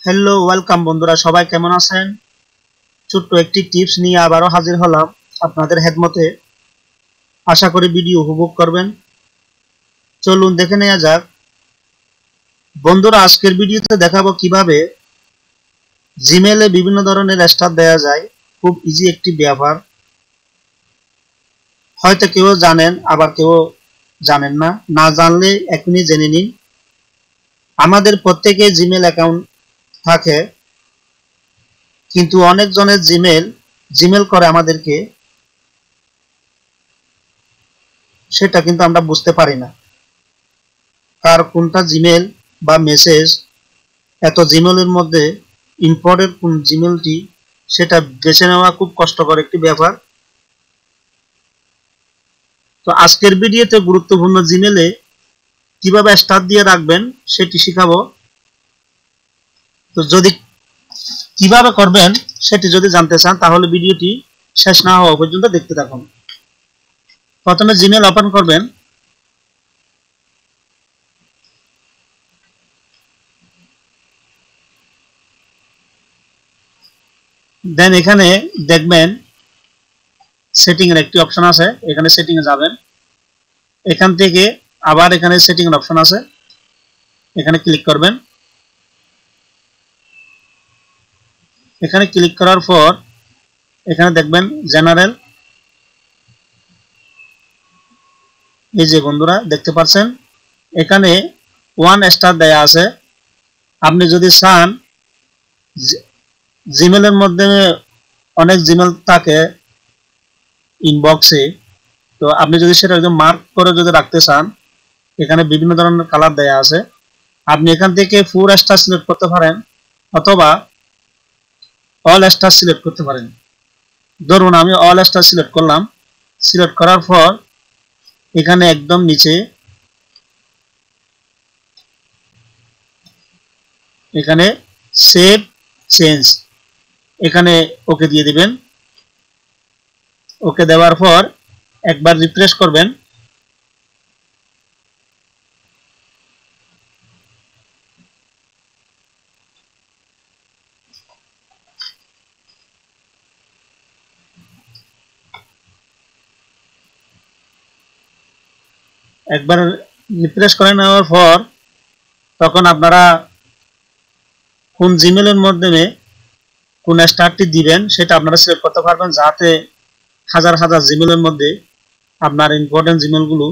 Hello welcome বন্ধুরা, সবাই কেমন আছেন? ছোট্ট একটি টিপস নিয়ে আবারও হাজির হলাম আপনাদের খেদমতে। আশা করি ভিডিও উপভোগ করবেন। চলুন দেখে নেওয়া যাক। বন্ধুরা, আজকের ভিডিওতে দেখাবো কিভাবে জিমেলে বিভিন্ন ধরনের স্টার দেওয়া যায়। খুব ইজি একটি ব্যাপার, হয়তো কেউ জানেন আবার কেউ জানেন না। না জানলে এখনই জেনে নিন। আমাদের প্রত্যেকের জিমেল অ্যাকাউন্ট থাকে, কিন্তু অনেকজনের জিমেল করে আমাদেরকে, সেটা কিন্তু আমরা বুঝতে পারি না। কার কোনটা জিমেল বা মেসেজ, এত জিমেলের মধ্যে ইম্পর্টেন্ট কোন জিমেলটি সেটা বেছে নেওয়া খুব কষ্টকর একটি ব্যাপার। তো আজকের ভিডিওতে গুরুত্বপূর্ণ জিমেলে কিভাবে স্টার দিয়ে রাখবেন সেটি শিখাবো। তো যদি কিভাবে করবেন সেটি যদি জানতে চান তাহলে ভিডিওটি শেষ না হওয়া পর্যন্ত দেখতে থাকুন। প্রথমে জিমেল ওপেন করবেন। দেন এখানে দেখবেন সেটিং এর একটি অপশন আছে, এখানে সেটিং এ যাবেন। এখান থেকে আবার এখানে সেটিং এর অপশন আছে, এখানে ক্লিক করবেন। এখানে ক্লিক করার পর এখানে দেখবেন জেনারেল। এই যে বন্ধুরা দেখতে পাচ্ছেন এখানে 1 স্টার দেয়া আছে। আপনি যদি চান, জিমেলের মধ্যে অনেক জিমেল থাকে ইনবক্সে, তো আপনি যদি সেটা একদম মার্ক করে যদি রাখতে চান, এখানে বিভিন্ন ধরনের কালার দেয়া আছে। আপনি এখান থেকে 4 স্টার সিলেক্ট করতে পারেন অথবা অল স্টার সিলেক্ট করতে পারেন। ধরুন আমি অল স্টার সিলেক্ট করলাম। সিলেক্ট করার পর এখানে একদম নিচে এখানে সেভ চেঞ্জ, এখানে ওকে দিয়ে দিবেন। ওকে দেওয়ার পর একবার রিফ্রেশ করবেন। একবার রিফ্রেশ করে নেওয়ার পর তখন আপনারা কোন জিমেলের মাধ্যমে কোন স্টারটি দিবেন সেটা আপনারা সিলেক্ট করতে পারবেন, যাতে হাজার হাজার জিমেলের মধ্যে আপনার ইম্পর্টেন্ট জিমেলগুলো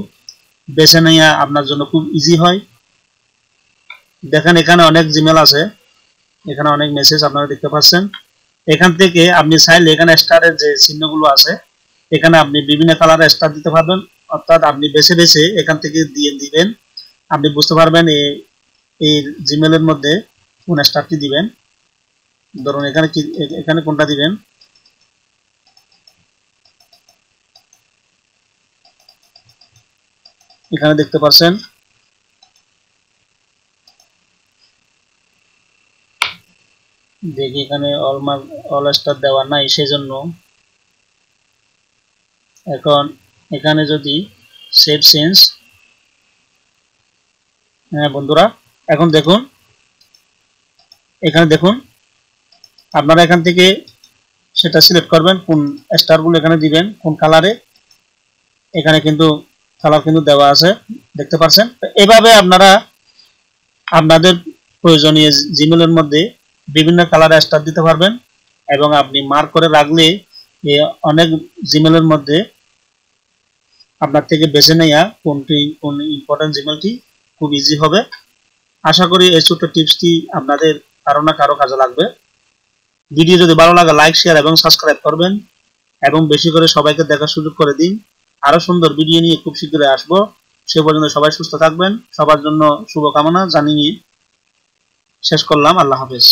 বেছে নেওয়া আপনার জন্য খুব ইজি হয়। দেখেন এখানে অনেক জিমেল আছে, এখানে অনেক মেসেজ আপনারা দেখতে পাচ্ছেন। এখান থেকে আপনি চাইলে এখানে স্টারের যে চিহ্নগুলো আছে এখানে আপনি বিভিন্ন কালারের স্টার দিতে পারবেন, অর্থাৎ আপনি বেছে বেছে এখান থেকে দিয়ে দিবেন। আপনি বুঝতে পারবেন এই জিমেলের মধ্যে কোন স্টারটি দিবেন। ধরুন এখানে কোনটা দিবেন, এখানে দেখতে পাচ্ছেন। দেখি এখানে অল স্টার দেওয়া নাই, সেজন্য এখন এখানে যদি সেভ চেঞ্জ, হ্যাঁ বন্ধুরা এখন দেখুন, এখানে দেখুন আপনারা এখান থেকে সেটা সিলেক্ট করবেন কোন স্টারগুলো এখানে দিবেন কোন কালারে। এখানে কিন্তু কালার কিন্তু দেওয়া আছে, দেখতে পাচ্ছেন। এভাবে আপনারা আপনাদের প্রয়োজনীয় জিমেলের মধ্যে বিভিন্ন কালারের স্টার দিতে পারবেন এবং আপনি মার্ক করে রাখলে অনেক জিমেলের মধ্যে আপনার থেকে বেছে নেওয়া কোন ইম্পর্টেন্ট জিমেলটি খুব ইজি হবে। আশা করি এই ছোট্ট টিপসটি আপনাদের কারো না কারো কাজে লাগবে। ভিডিও যদি ভালো লাগে লাইক শেয়ার এবং সাবস্ক্রাইব করবেন এবং বেশি করে সবাইকে দেখার সুযোগ করে দিন। আরো সুন্দর ভিডিও নিয়ে খুব শীঘ্রই আসবো। সে পর্যন্ত সবাই সুস্থ থাকবেন। সবার জন্য শুভকামনা জানিয়ে শেষ করলাম। আল্লাহ হাফেজ।